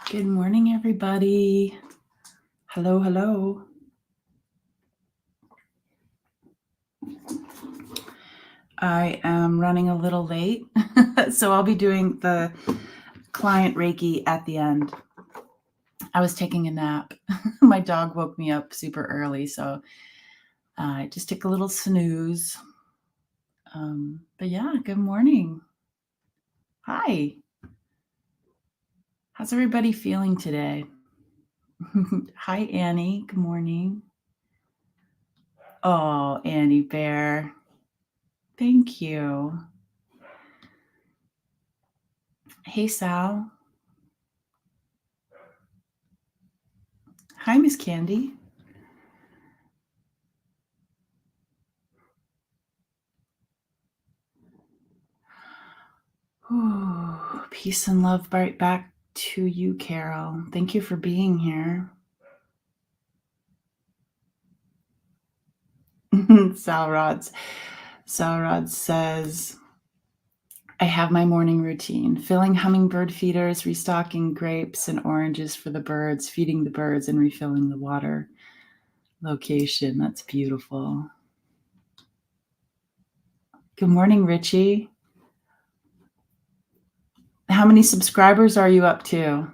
Good morning, everybody. Hello, hello. I am running a little late, so I'll be doing the client Reiki at the end. I was taking a nap. My dog woke me up super early, so I just took a little snooze. But yeah, good morning. Hi. How's everybody feeling today? Hi, Annie. Good morning. Oh, Annie Bear. Thank you. Hey, Sal. Hi, Miss Candy. Ooh, peace and love right back to you, Carol. Thank you for being here. Salrod says, I have my morning routine, filling hummingbird feeders, restocking grapes and oranges for the birds, feeding the birds, and refilling the water location. That's beautiful. Good morning, Richie. How many subscribers are you up to?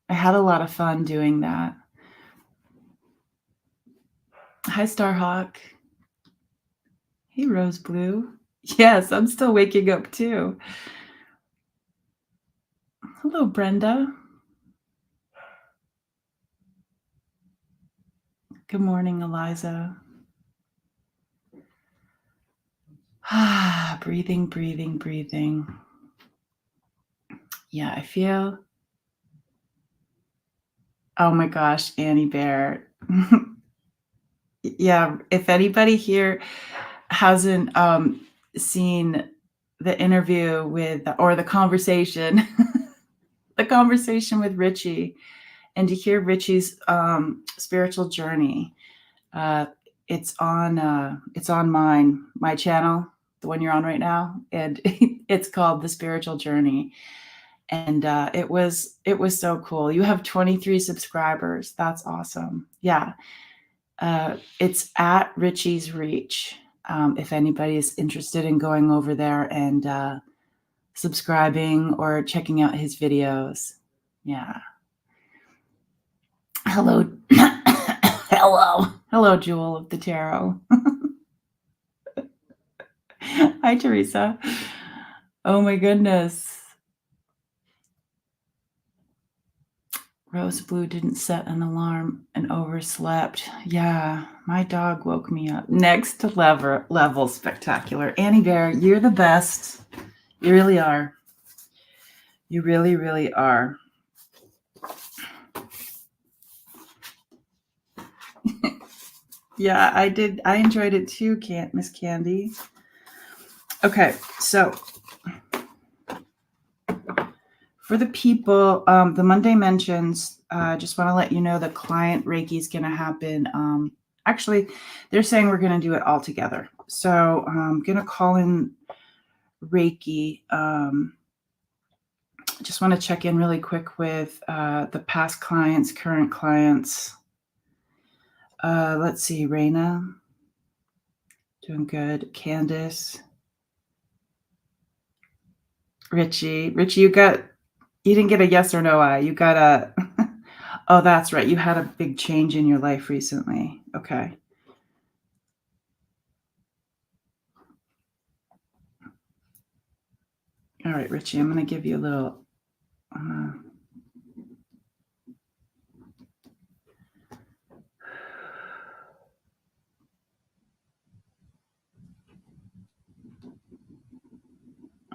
I had a lot of fun doing that. Hi, Starhawk. Hey, Rose Blue. Yes, I'm still waking up too. Hello, Brenda. Good morning, Eliza. Breathing, breathing, breathing. Yeah, I feel. Oh my gosh, Annie Bear. Yeah, if anybody here hasn't seen the interview with, or the conversation, the conversation with Richie, and to hear Richie's spiritual journey, it's on my channel, the one you're on right now, and it's called The Spiritual Journey. And it was so cool. You have 23 subscribers. That's awesome. Yeah. It's at Richie's Reach. If anybody is interested in going over there and subscribing or checking out his videos. Yeah. Hello. Hello, Jewel of the Tarot. Hi, Teresa. Oh my goodness. Rose Blue didn't set an alarm and overslept. Yeah, my dog woke me up. Next level spectacular. Annie Bear, you're the best. You really are. You really, really are. Yeah, I did. I enjoyed it too, Miss Candy. Okay, so for the people, the Monday mentions, just want to let you know the client Reiki is going to happen. Actually, they're saying we're going to do it all together. So I'm going to call in Reiki. Just want to check in really quick with the past clients, current clients. Let's see, Raina, doing good. Candace, Richie, you didn't get a yes or no. You got a. Oh, that's right. You had a big change in your life recently. Okay. All right, Richie, I'm going to give you a little.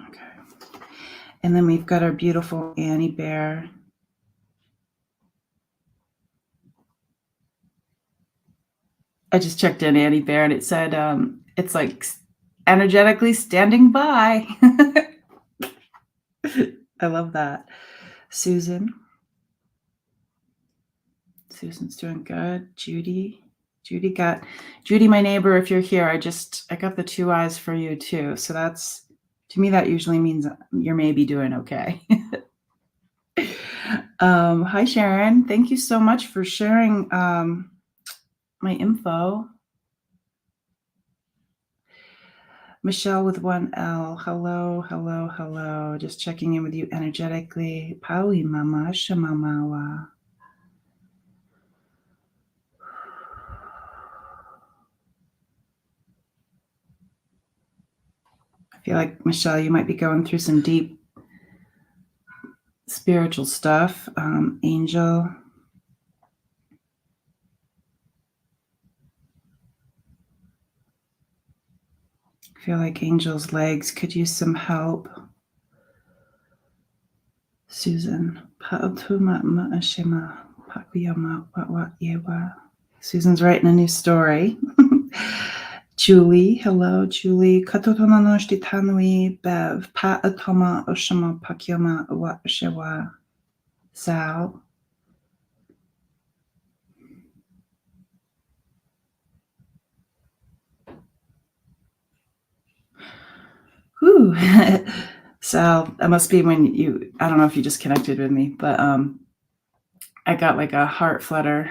Okay. And then we've got our beautiful Annie Bear. I just checked in Annie Bear and it said it's like energetically standing by. I love that. Susan's doing good. Judy, my neighbor, if you're here, I got the 2 eyes for you too. So that's To me, that usually means you're maybe doing okay. Hi, Sharon. Thank you so much for sharing my info. Michelle with 1L. Hello, hello, hello. Just checking in with you energetically. Paui mama, shamamawa. I feel like, Michelle, you might be going through some deep spiritual stuff. Angel. I feel like Angel's legs could use some help. Susan. Susan's writing a new story. Julie, hello, Julie. Katotonanoshti tanui bev pa atoma oshama pakyama wa shewa. Sal. Whew. Sal, that must be when you, I don't know if you just connected with me, but I got like a heart flutter.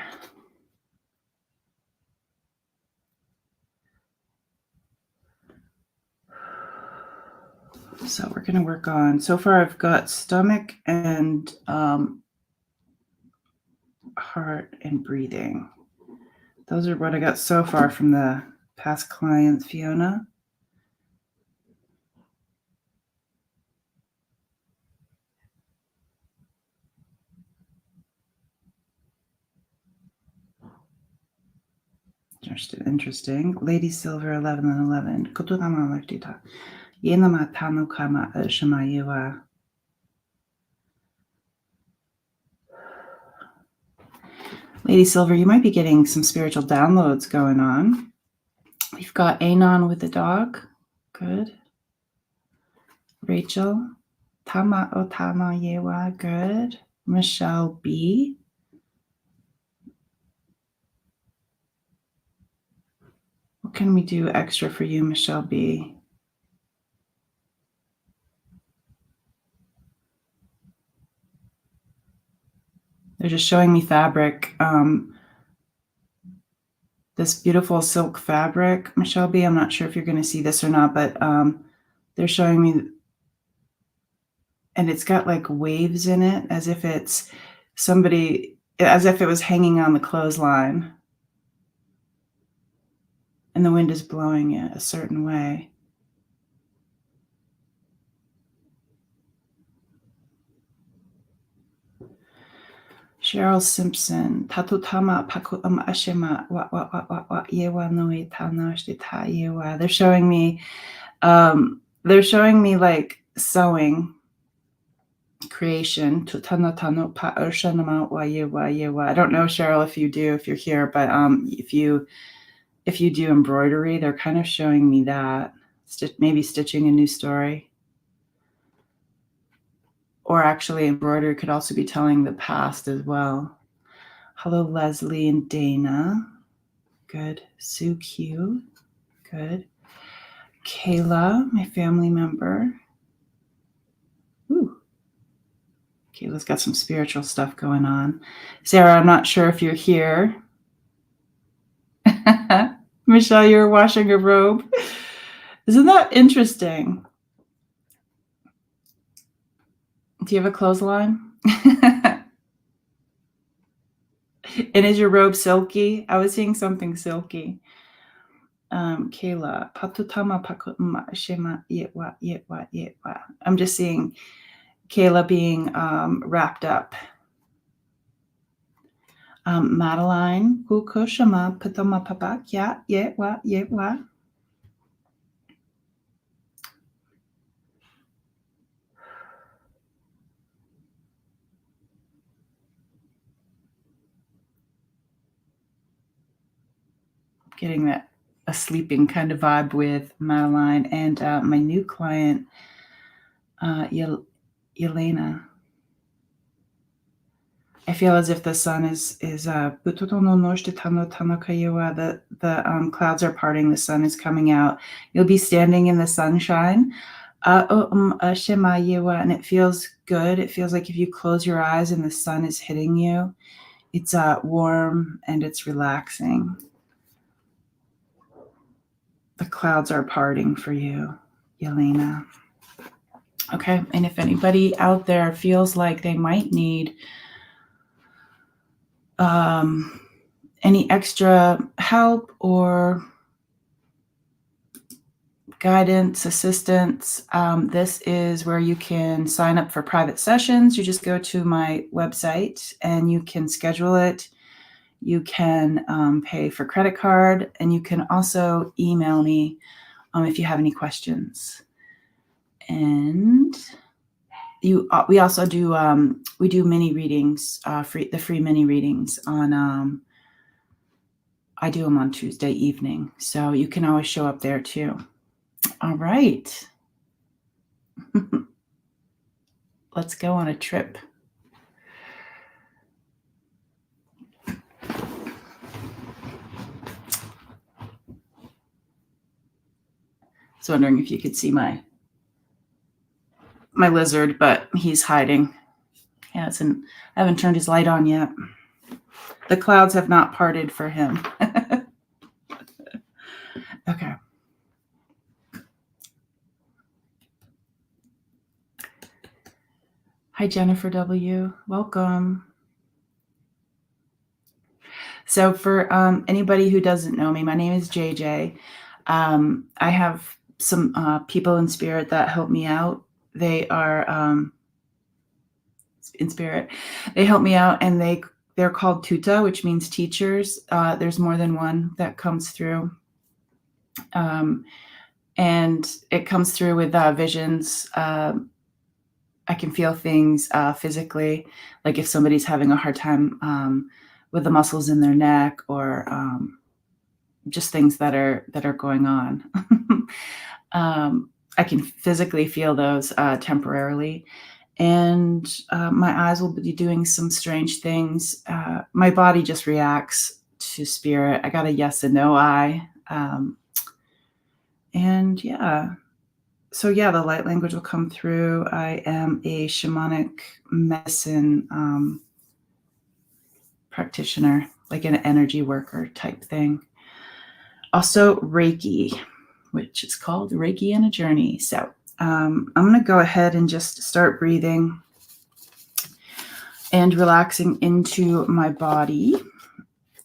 So we're going to work on, so far I've got stomach and heart and breathing. Those are what I got so far from the past client, Fiona. Interesting. Lady Silver 11 and 11. Kotutama leftita. Yenama tanu kama shamayewa. Lady Silver, you might be getting some spiritual downloads going on. We've got Anon with the dog. Good. Rachel. Tama otama yewa. Good. Michelle B. What can we do extra for you, Michelle B? They're just showing me fabric. This beautiful silk fabric, Michelle B. I'm not sure if you're going to see this or not, but they're showing me, and it's got like waves in it, as if it's somebody, as if it was hanging on the clothesline, and the wind is blowing it a certain way. Cheryl Simpson, Tatutama Paku Ashima wa yewa nui tanoshtita yewa. They're showing me like sewing creation. Tutano tano pa oshanama wa yewa. I don't know, Cheryl, if you're here, but if you do embroidery, they're kind of showing me that. Maybe stitching a new story. Or actually, embroidery could also be telling the past as well. Hello, Leslie and Dana. Good. Sue Q. Good. Kayla, my family member. Ooh. Kayla's got some spiritual stuff going on. Sarah, I'm not sure if you're here. Michelle, you're washing a robe. Isn't that interesting? Do you have a clothesline? And is your robe silky? I was seeing something silky. Kayla, patutama pakutma shema yetwa. I'm just seeing Kayla being wrapped up. Madeline, kukoshama patoma papak yetwa. Getting that a sleeping kind of vibe with Madeline and my new client, Yelena. I feel as if the sun is the clouds are parting, the sun is coming out. You'll be standing in the sunshine, And it feels good. It feels like if you close your eyes and the sun is hitting you, it's warm and it's relaxing. The clouds are parting for you, Yelena. Okay, and if anybody out there feels like they might need any extra help or guidance, assistance, this is where you can sign up for private sessions. You just go to my website and you can schedule it. You can pay for credit card, and you can also email me if you have any questions. And we also do we do mini readings, the free mini readings on. I do them on Tuesday evening, so you can always show up there too. All right. Let's go on a trip. I was wondering if you could see my lizard, but he's hiding. Yeah, I haven't turned his light on yet. The clouds have not parted for him. Okay. Hi, Jennifer W. Welcome. So for anybody who doesn't know me, my name is JJ. I have some people in spirit that help me out. They are in spirit. They help me out, and they're called Tuta, which means teachers. There's more than one that comes through. And it comes through with visions. I can feel things physically, like if somebody's having a hard time with the muscles in their neck, or just things that are going on. I can physically feel those temporarily, and my eyes will be doing some strange things. My body just reacts to spirit. I got a yes and no eye, and yeah. So yeah, the light language will come through. I am a shamanic medicine practitioner, like an energy worker type thing. Also Reiki, which is called Reiki and Journey. So I'm going to go ahead and just start breathing and relaxing into my body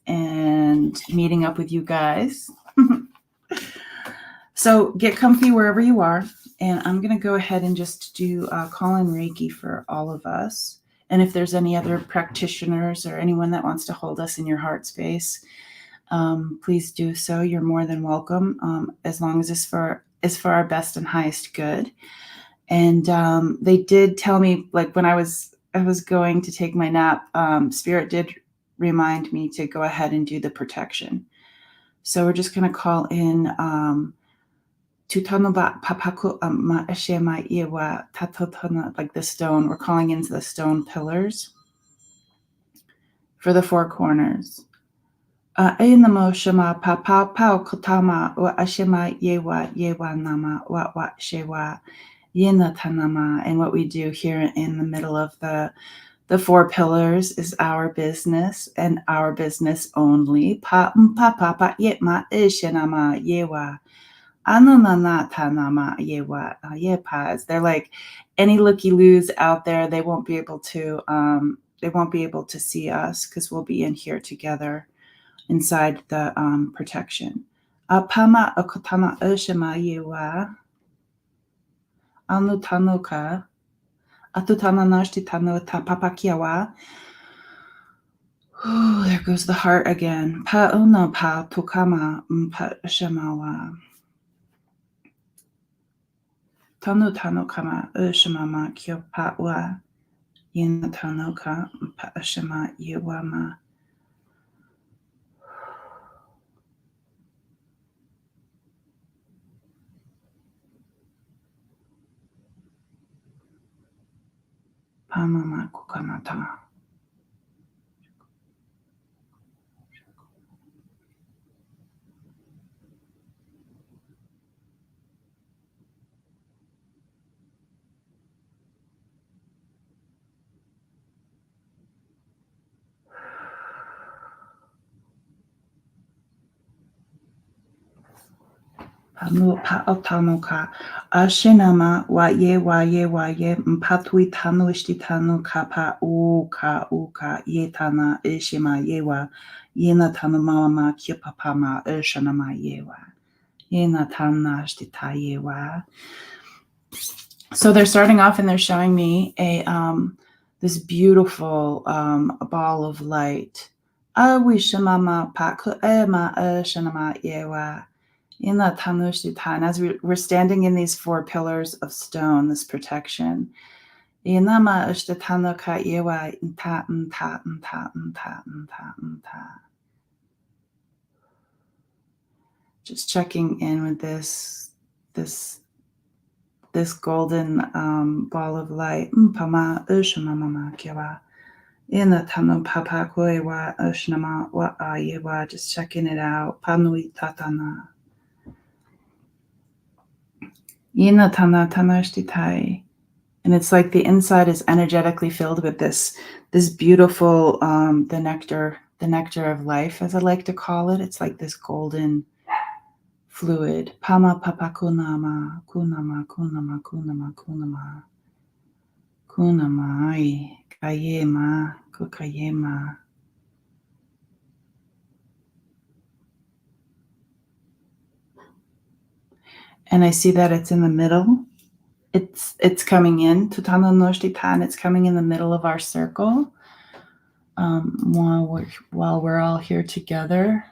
and meeting up with you guys. So get comfy wherever you are. And I'm going to go ahead and just do call in Reiki for all of us. And if there's any other practitioners or anyone that wants to hold us in your heart space, please do so. You're more than welcome, as long as it's for our best and highest good. And they did tell me, like when I was going to take my nap, Spirit did remind me to go ahead and do the protection. So we're just going to call in like the stone. We're calling into the stone pillars for the four corners. And what we do here in the middle of the four pillars is our business and our business only. They're like any looky-loos out there. They won't be able to see us because we'll be in here together inside the protection. Apama okotama oshima yewa anu tanuka atutana nashti tanu tapapakiawa. There goes the heart again. Pa uno pa tukama pa shamawa. Tanu kama ushimama kyo pa wa yin tanuka pa shama yewama. Pamama kukanata. Panu Paotanoka Ashinama Waye Mpatui Tanu Ishtitanu Kapa Uka Yetana Ishima Yewa Yena Tanu Mama Kipapama Urshanama Yewa Yena Tana Shtita Yewa. So they're starting off and they're showing me a this beautiful ball of light. Awishamama Paku Ema Urshanama Yewa. And as we're standing in these 4 pillars of stone, this protection. Just checking in with this golden ball of light. Just checking it out. Panui tatana. And it's like the inside is energetically filled with this beautiful the nectar of life, as I like to call it. It's like this golden fluid. Pama papa kunama kayema kukayema. And I see that it's in the middle. It's coming in, Tutano Noshtitan, it's coming in the middle of our circle while we're all here together.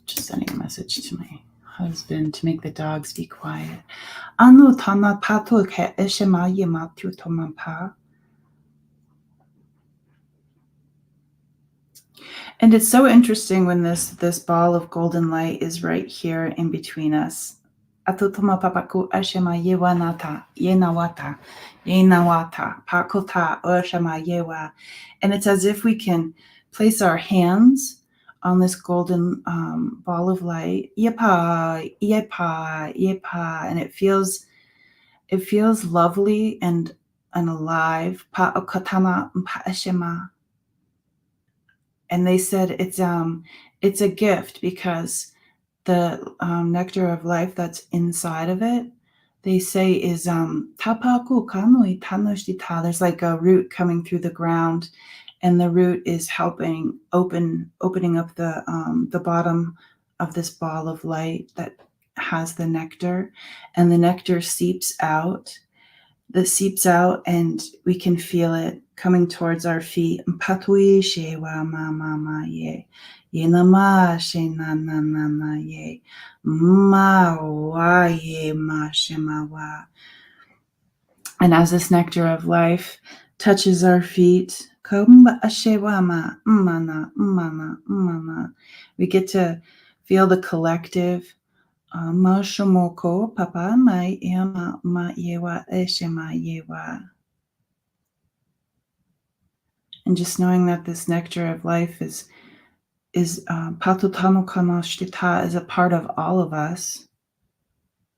Just sending a message to my husband to make the dogs be quiet. Anu tana patu ke eshema yematu tomampa. And it's so interesting when this ball of golden light is right here in between us. Atutuma papaku ashema yewanata, yenawata, yenawata, pakuta oshema yewa. And it's as if we can place our hands on this golden ball of light. Yepa, yepa, yepa. And it feels lovely and alive. Pa okatana pa ashema. And they said it's a gift because the nectar of life that's inside of it, they say is tapaku kanui tanoshtita. There's like a root coming through the ground, and the root is helping opening up the bottom of this ball of light that has the nectar, and the nectar seeps out. And we can feel it coming towards our feet. Patui shewa ma ye. Yenama she na ye. Ma wa ye ma shema wa. And as this nectar of life touches our feet, we get to feel the collective. Papa mai ema ma yewa eshema yewa. And just knowing that this nectar of life is patutano kanoshtita, is a part of all of us.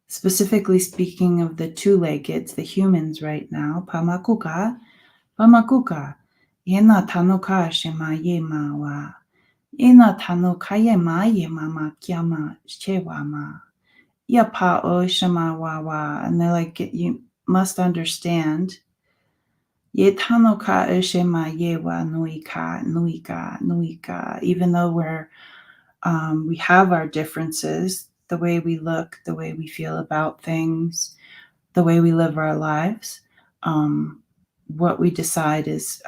Specifically speaking of the 2-leggeds, the humans right now, pamakuka, yena tanuka shema yema wa. Yena tanuka yema yema ma kyama shewa ma. Yapa o shema wa. And they're like, you must understand. Yetanoka o shema yewa nuika. Even though we have our differences, the way we look, the way we feel about things, the way we live our lives, what we decide is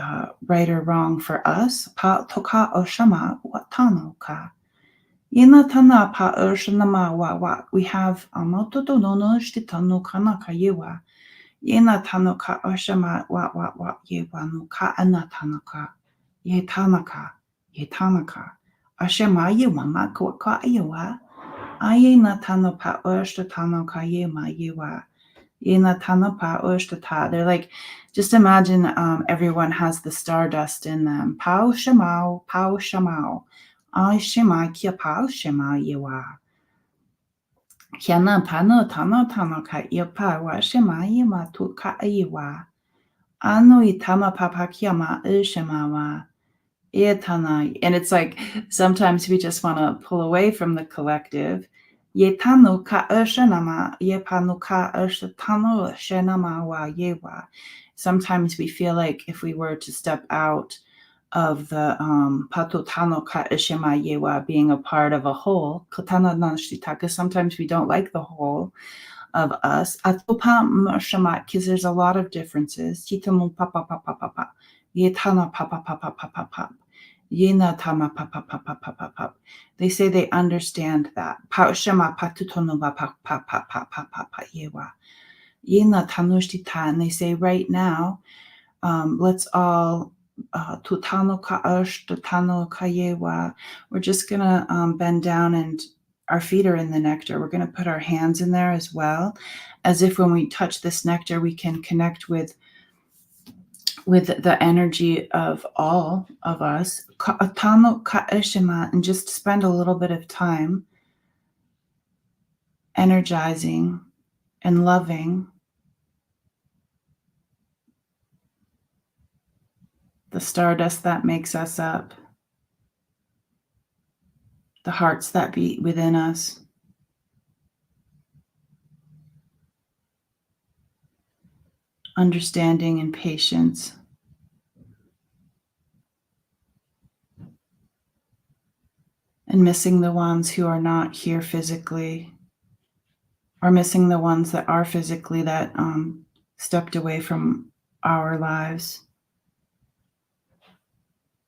right or wrong for us. Pa toka o shema watanoka. Yenatana pa urshanama wa. We have amototo no shtitano kanaka yewa. Yenatano ka ushama wa yewa no ka anatanaka. Yetanaka. Ashema yewa mako ka yewa. Ayenatano pa urshatano ka yema yewa. Yenatano pa urshtata. They're like, just imagine everyone has the stardust in them. Pao shamao. I shema kia pao shema yewa. Kiana pano tano ka yepa wa shema yema tu ka yewa. Ano itama papa kiama shema wa. Yetana. And it's like sometimes we just want to pull away from the collective. Yetanu ka ushanama, yepanu ka ushatanu shenama wa yewa. Sometimes we feel like if we were to step out of the patutano ka ishima yewa being a part of a whole, katana nanshitaka, sometimes we don't like the whole of us. Atopam shamat, because there's a lot of differences. Titamu papa papa papa. Yetana papa papa papa papa. Yena tama papa papa papa papa. They say they understand that. Pa shama patutono papa papa papa papa yewa. Yena tanushita, and they say right now, let's all tutano ka ush, tutano ka yewa. We're just gonna bend down and our feet are in the nectar. We're going to put our hands in there as well, as if when we touch this nectar, we can connect with the energy of all of us. And just spend a little bit of time energizing and loving the stardust that makes us up, the hearts that beat within us. Understanding and patience. And missing the ones who are not here physically, or missing the ones that are physically that stepped away from our lives,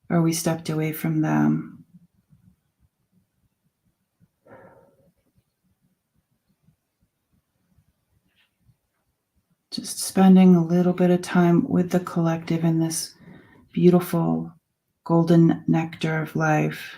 or we stepped away from them. Just spending a little bit of time with the collective in this beautiful golden nectar of life.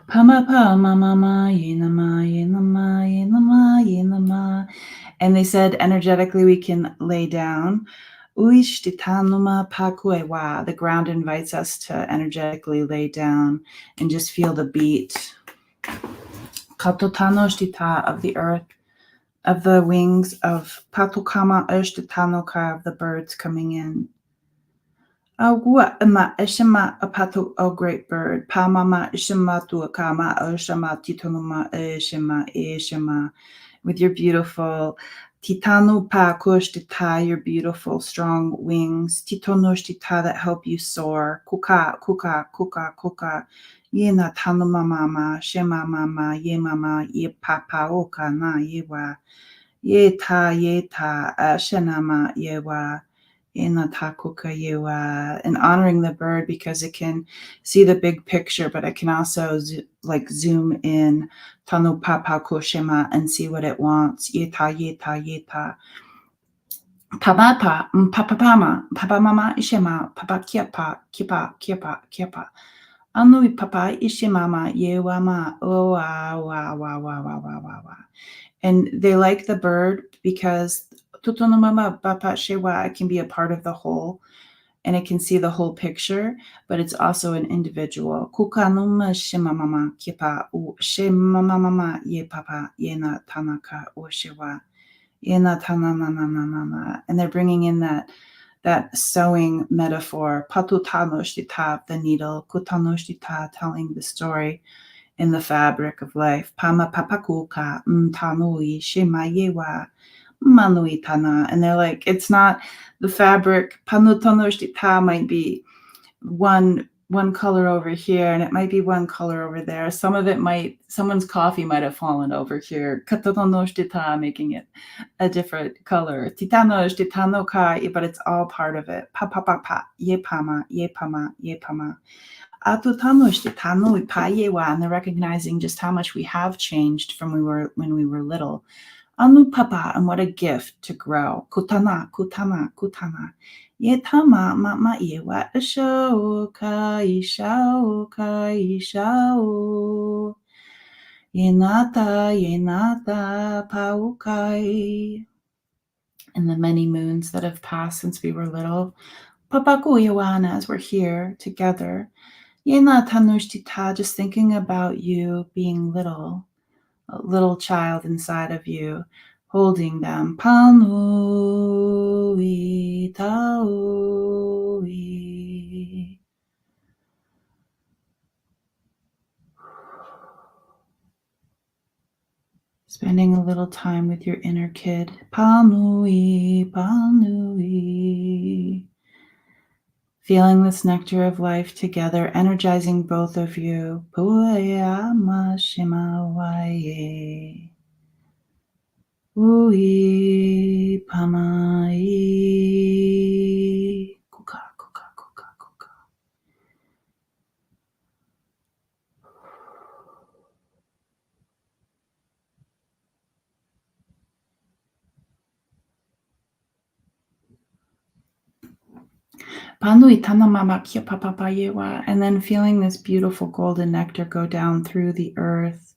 Pama pama mama yinama yinama yinama yinama. And they said energetically we can lay down. Uishtitanuma pakuewa. The ground invites us to energetically lay down and just feel the beat. Katotano shtita of the earth, of the wings of patukama ushtitanoka of the birds coming in. Agua ima ishima apatu, O great bird. Pamama ishima tuakama oshama titonuma ishima. With your beautiful titanu pa kushtita, your beautiful strong wings. Titonoshtita that help you soar. Kuka, kuka, kuka, kuka. Yena tanuma mama, shema mama, ye mama, ye papa oka na yewa. Yeta, ashanama yewa. And honoring the bird because it can see the big picture, but it can also zoom in tanu papa koshima and see what it wants. Yeta. Papa papa mama ishema, papa kiapa. Anui papa ishimama yewama wa. And they like the bird because tutonomama papa shewa can be a part of the whole and it can see the whole picture, but it's also an individual. Kukanuma shimamama kipa u shimamama ye papa yena tanaka o shewa yena tanana. And they're bringing in that sewing metaphor. Patutanoshtita, the needle. Kutanoshtita, telling the story in the fabric of life. Pama papakuka tanui shimayewa manui tana. And they're like, it's not the fabric. Panutonoshtita might be one color over here, and it might be one color over there. Someone's coffee might have fallen over here. Katotonoshtita, making it a different color. Titanosh, kai, but it's all part of it. Pa pa pa pa, ye pama. And they're recognizing just how much we have changed from when we were little. Anu papa, and what a gift to grow. Kutana. Yetama mama yewa ishao kai. Yenata paukai. In the many moons that have passed since we were little. Papaku Yawana, as we're here together. Yena tanushtita, just thinking about you being little. a little child inside of you, holding them. Panui taui. Spending a little time with your inner kid. Panui, panui. Feeling this nectar of life together, energizing both of you. Puaya mashima waye. Ui pamai. Kuka, kuka, kuka, kuka. Panui tana mama kia papa yewa. And then feeling this beautiful golden nectar go down through the earth,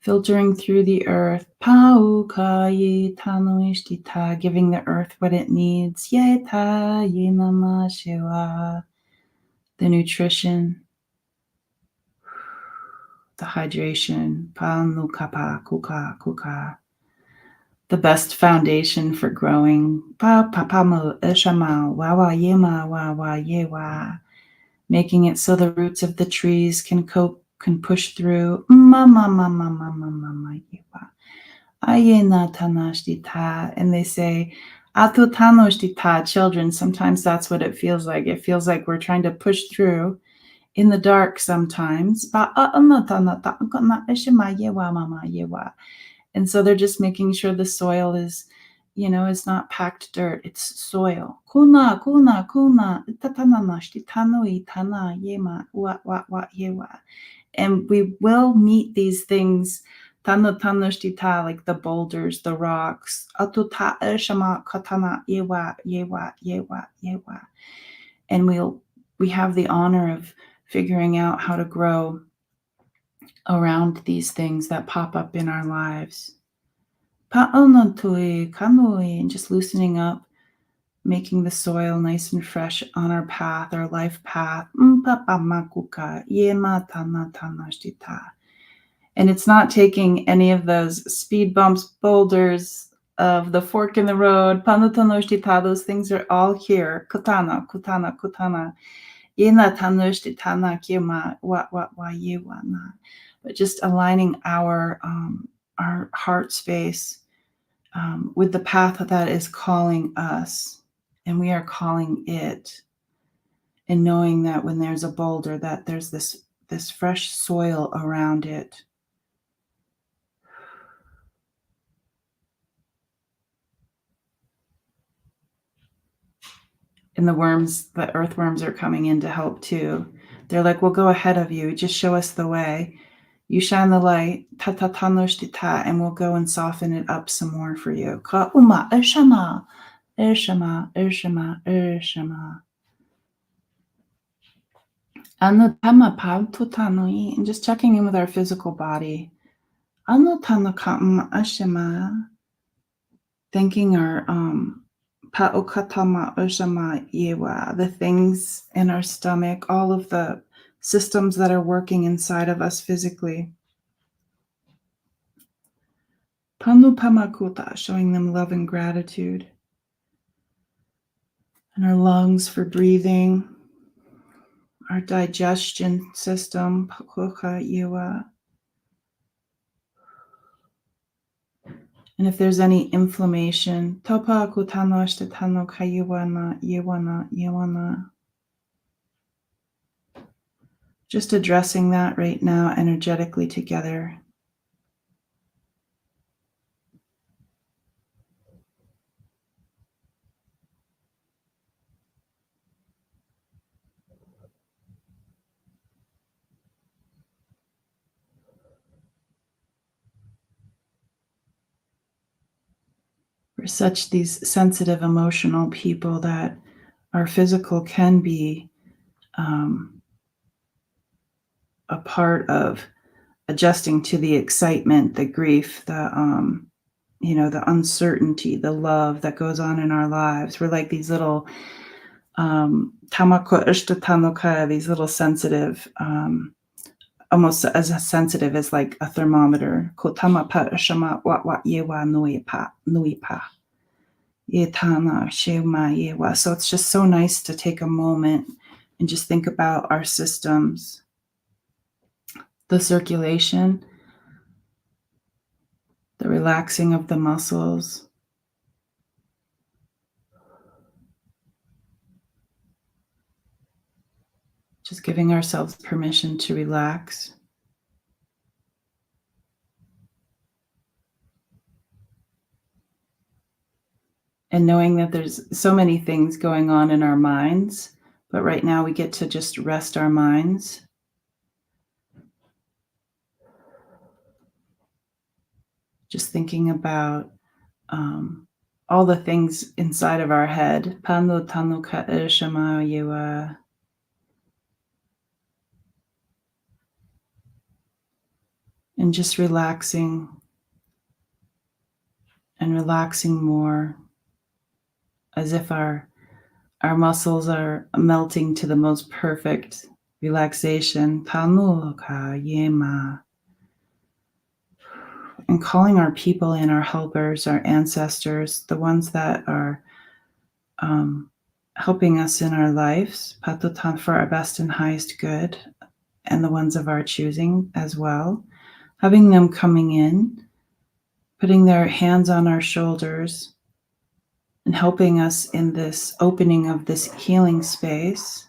filtering through the earth. Pau kai tanuishtita, giving the earth what it needs. Yeta ye mama shiwa. The nutrition, the hydration. Panu kapa kuka kuka. The best foundation for growing. Pa papamu ishama wawa yema wawa yewa. Making it so the roots of the trees can push through. Mama mama mama mama yewa. Ayena tanashtita. And they say, Atu tanoshtita, children, sometimes that's what it feels like. It feels like we're trying to push through in the dark sometimes. And so they're just making sure the soil is, is not packed dirt. It's soil. Kuna, kuna, kuna. And we will meet these things, like the boulders, the rocks. And we have the honor of figuring out how to grow around these things that pop up in our lives. And just loosening up, making the soil nice and fresh on our path, our life path. And it's not taking any of those speed bumps, boulders of the fork in the road. Those things are all here. Kutana, kutana, kutana. But just aligning our heart space with the path that is calling us, and we are calling it, and knowing that when there's a boulder, that there's this fresh soil around it. And the earthworms are coming in to help too. They're like, we'll go ahead of you. Just show us the way. You shine the light, and we'll go and soften it up some more for you. Ka'uma, irshama, irshama, irshama, irshama. Anutama paututanoi, and just checking in with our physical body. Anutana ka'uma ashama. Thanking our Pa'okatama Oshama Yewa, the things in our stomach, all of the systems that are working inside of us physically. Panu Pamakuta, showing them love and gratitude. And our lungs for breathing, our digestion system, Pakoka Yewa. And if there's any inflammation, Topa Kutano Shtetano Kayuana, Yewana, Yewana. Just addressing that right now energetically together. We're such these sensitive, emotional people that our physical can be a part of adjusting to the excitement, the grief, the uncertainty, the love that goes on in our lives. We're like these little tamako ishtatanoka, these little sensitive almost as sensitive as like a thermometer. Kotama pa shama wa ye wa nui pa. Ye tana shema ye wa. So it's just so nice to take a moment and just think about our systems, the circulation, the relaxing of the muscles. Just giving ourselves permission to relax. And knowing that there's so many things going on in our minds, but right now we get to just rest our minds. Just thinking about all the things inside of our head. Pano tano ka shama yewa. And just relaxing and relaxing more, as if our muscles are melting to the most perfect relaxation. Tanu ka yema. And calling our people in, our helpers, our ancestors, the ones that are helping us in our lives, patutan, for our best and highest good, and the ones of our choosing as well. Having them coming in, putting their hands on our shoulders, and helping us in this opening of this healing space.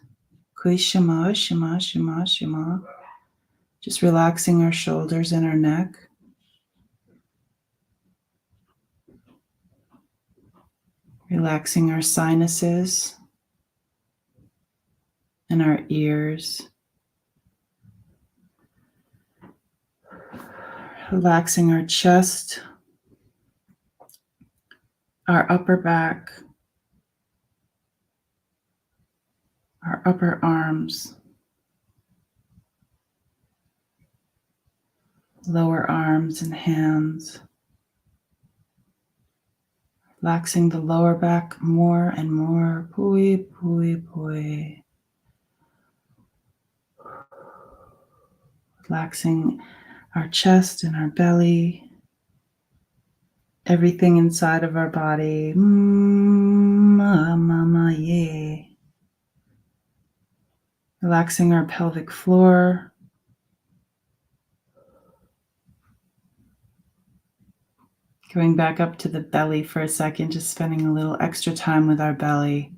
Kui shema, shema, shema, shema. Just relaxing our shoulders and our neck. Relaxing our sinuses and our ears. Relaxing our chest, our upper back, our upper arms, lower arms and hands. Relaxing the lower back more and more. Pui, pui, pui. Relaxing our chest and our belly. Everything inside of our body. Mama, yeah. Relaxing our pelvic floor. Going back up to the belly for a second, just spending a little extra time with our belly.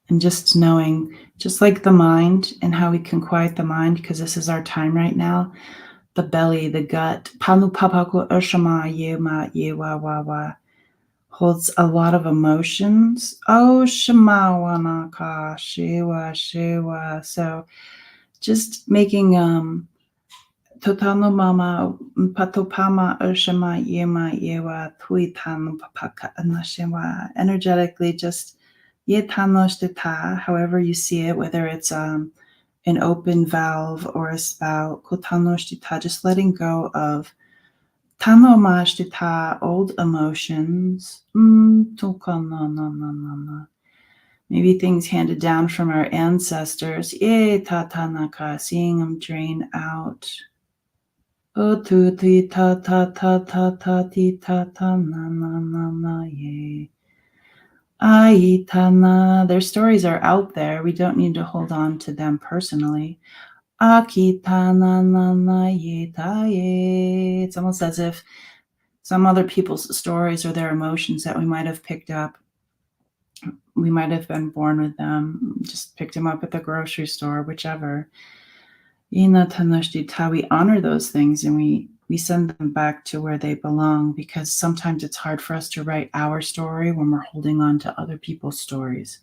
And just knowing, just like the mind and how we can quiet the mind, because this is our time right now, the belly, the gut, panu papaku urshama yema yewa wawa, holds a lot of emotions. Oh, shema wanaka, shewa, shewa. So just making totano mama patopama urshama yema yewa tuitanu papaka anashewa. Energetically, just yetanoshtita, however you see it, whether it's an open valve or a spout, kotanoshtita, just letting go of tanomashtita, old emotions. Maybe things handed down from our ancestors. Tatanaka, seeing them drain out. O tu ti ta ta ta ta ta ti ta ta na na na na ye. Aitana. Their stories are out there. We don't need to hold on to them personally. Akitana na na ye ta ye. It's almost as if some other people's stories or their emotions that we might have picked up. We might have been born with them, just picked them up at the grocery store, whichever. Inatanashtita, we honor those things and we send them back to where they belong, because sometimes it's hard for us to write our story when we're holding on to other people's stories.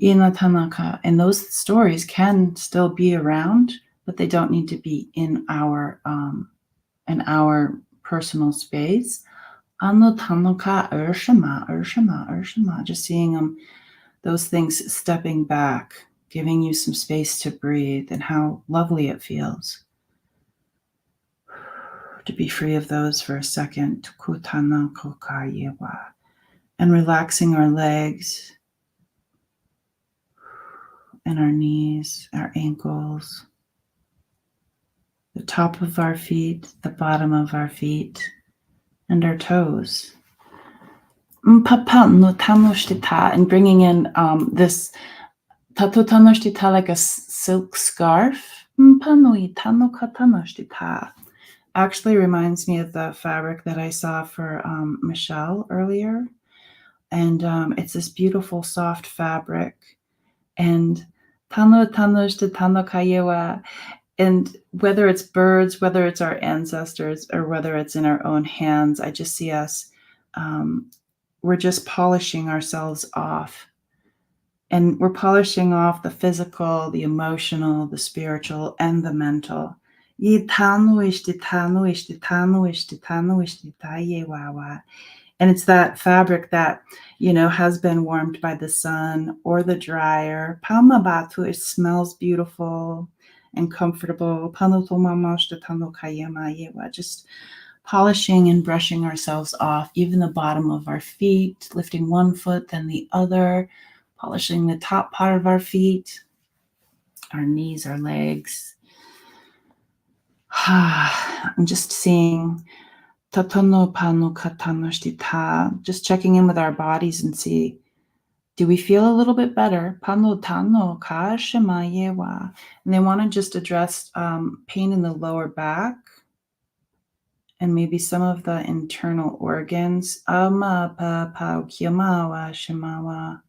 Inatanaka, and those stories can still be around, but they don't need to be in our personal space. Anotanaka urshama, just seeing them, those things stepping back, giving you some space to breathe, and how lovely it feels. To be free of those for a second. Tukutana kokayewa. And relaxing our legs and our knees, our ankles, the top of our feet, the bottom of our feet, and our toes. And bringing in this tatotanoshtita like a silk scarf. Actually reminds me of the fabric that I saw for Michelle earlier. And it's this beautiful soft fabric. And tano kayewa. And whether it's birds, whether it's our ancestors, or whether it's in our own hands, I just see us, we're just polishing ourselves off. And we're polishing off the physical, the emotional, the spiritual, and the mental. And it's that fabric that, has been warmed by the sun or the dryer. Palmabatu, it smells beautiful and comfortable. Just polishing and brushing ourselves off, even the bottom of our feet, lifting one foot, then the other, polishing the top part of our feet, our knees, our legs. I'm just seeing Tatono pano katanoshtita, just checking in with our bodies and see, do we feel a little bit better? Pano tano ka shemayewa. And they want to just address pain in the lower back and maybe some of the internal organs. Ama pa pa kiamawa shemawa.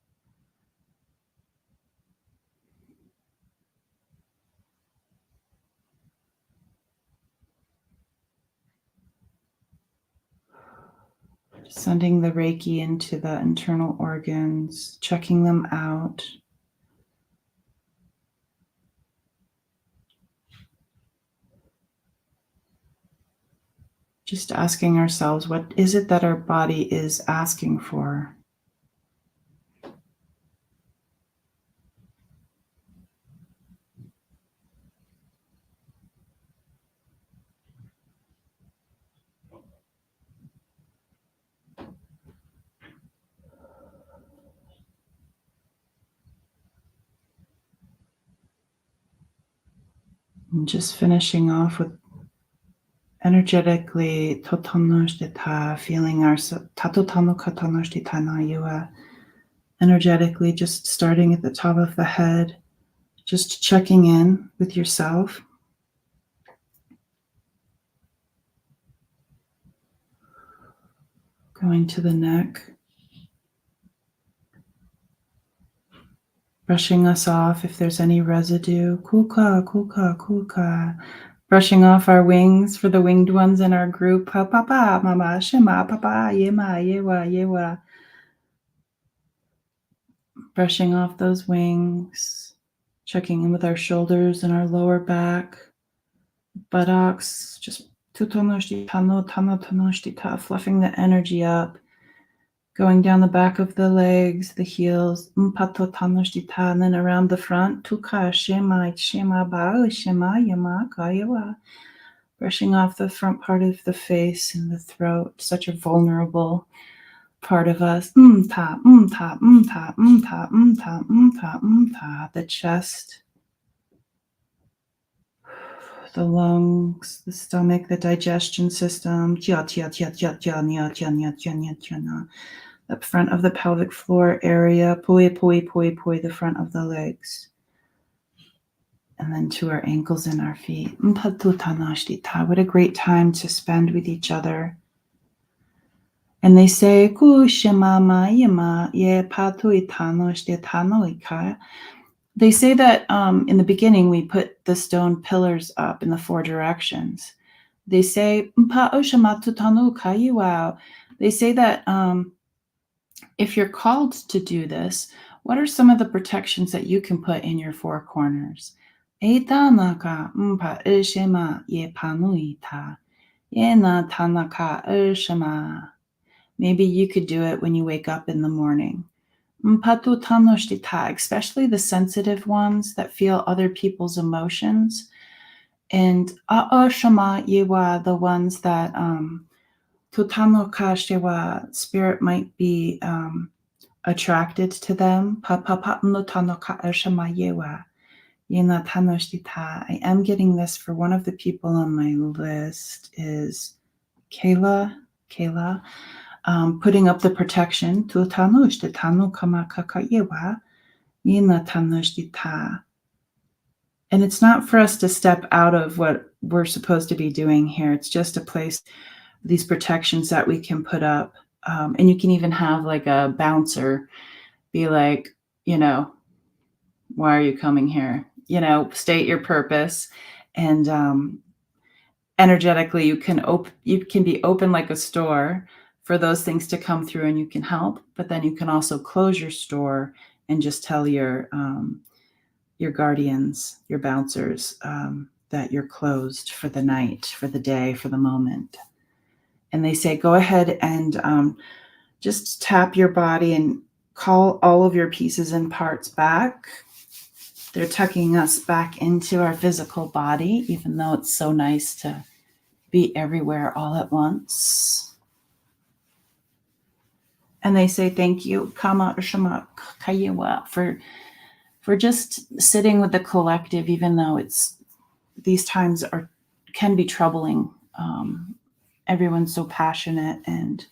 Sending the Reiki into the internal organs, checking them out. Just asking ourselves, what is it that our body is asking for? And just finishing off with energetically totonoshtita, feeling our tatotano katonoshtita nayua. Energetically just starting at the top of the head, just checking in with yourself. Going to the neck. Brushing us off if there's any residue. Kuka, kuka, kuka. Brushing off our wings for the winged ones in our group. Pa, pa, pa, mama, shema, papa, yema, yewa, yewa. Brushing off those wings. Checking in with our shoulders and our lower back. Buttocks. Just tutonoshti, tano, tano, tonoshti, ta, fluffing the energy up. Going down the back of the legs, the heels, and then around the front, shema ba, shema yama kayawa. Brushing off the front part of the face and the throat, such a vulnerable part of us. The chest, the lungs, the stomach, the digestion system. The front of the pelvic floor area, poi, the front of the legs. And then to our ankles and our feet. What a great time to spend with each other. And they say, they say that in the beginning we put the stone pillars up in the four directions. They say, they say that if you're called to do this, what are some of the protections that you can put in your four corners? Maybe you could do it when you wake up in the morning. Especially the sensitive ones that feel other people's emotions. And Shama Yewa, the ones that Tutano Kashewa spirit might be attracted to them. Papa no Tano Ka Shama Yewa. Yena Tanoshtita. I am getting this for one of the people on my list is Kayla. Putting up the protection. Tutanoshtetano Kama Kakayewa. Yena Tanoshtita. And it's not for us to step out of what we're supposed to be doing here. It's just a place, these protections that we can put up. And you can even have like a bouncer be like, why are you coming here? State your purpose. And energetically, you can be open like a store for those things to come through and you can help. But then you can also close your store and just tell your guardians, your bouncers, that you're closed for the night, for the day, for the moment. And they say, go ahead and just tap your body and call all of your pieces and parts back. They're tucking us back into our physical body, even though it's so nice to be everywhere all at once. And they say, thank you, Kama Shama Kayewa, for just sitting with the collective, even though these times can be troubling. Everyone's so passionate, and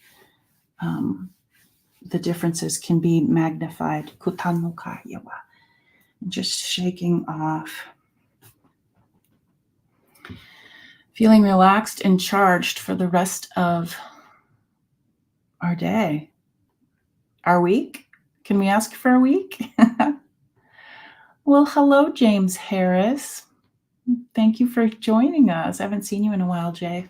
the differences can be magnified. Kutanukayawa. Just shaking off. Feeling relaxed and charged for the rest of our day. Our week? Can we ask for a week? Well, hello, James Harris. Thank you for joining us. I haven't seen you in a while, Jay.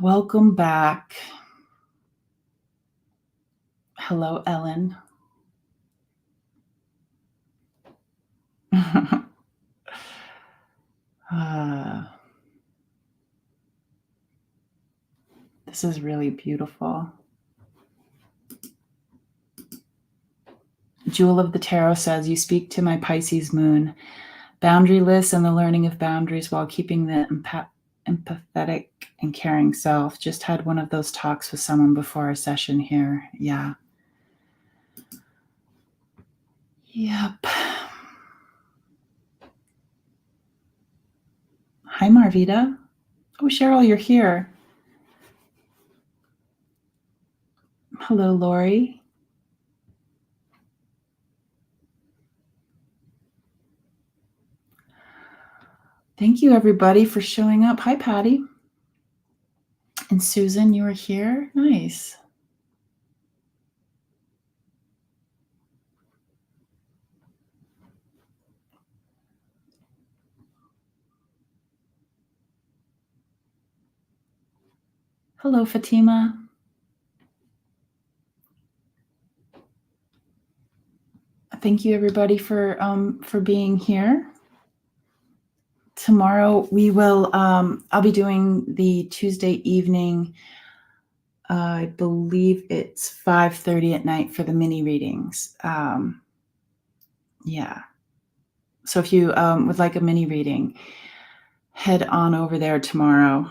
Welcome back. Hello, Ellen. This is really beautiful. Jewel of the Tarot says, you speak to my Pisces moon, boundaryless and the learning of boundaries while keeping the empathetic and caring self. Just had one of those talks with someone before our session here. Yeah. Yep. Hi, Marvita. Oh, Cheryl, you're here. Hello, Lori. Thank you, everybody, for showing up. Hi, Patty. And Susan, you were here? Nice. Hello, Fatima. Thank you, everybody, for being here. Tomorrow we will. I'll be doing the Tuesday evening. I believe it's 5:30 at night for the mini readings. Yeah. So if you would like a mini reading, head on over there tomorrow.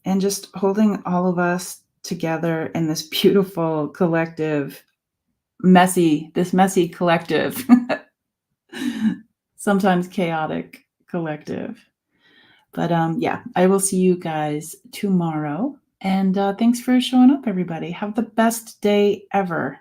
And just holding all of us together in this beautiful collective, messy collective, sometimes chaotic collective. But yeah, I will see you guys tomorrow. And thanks for showing up, everybody. Have the best day ever.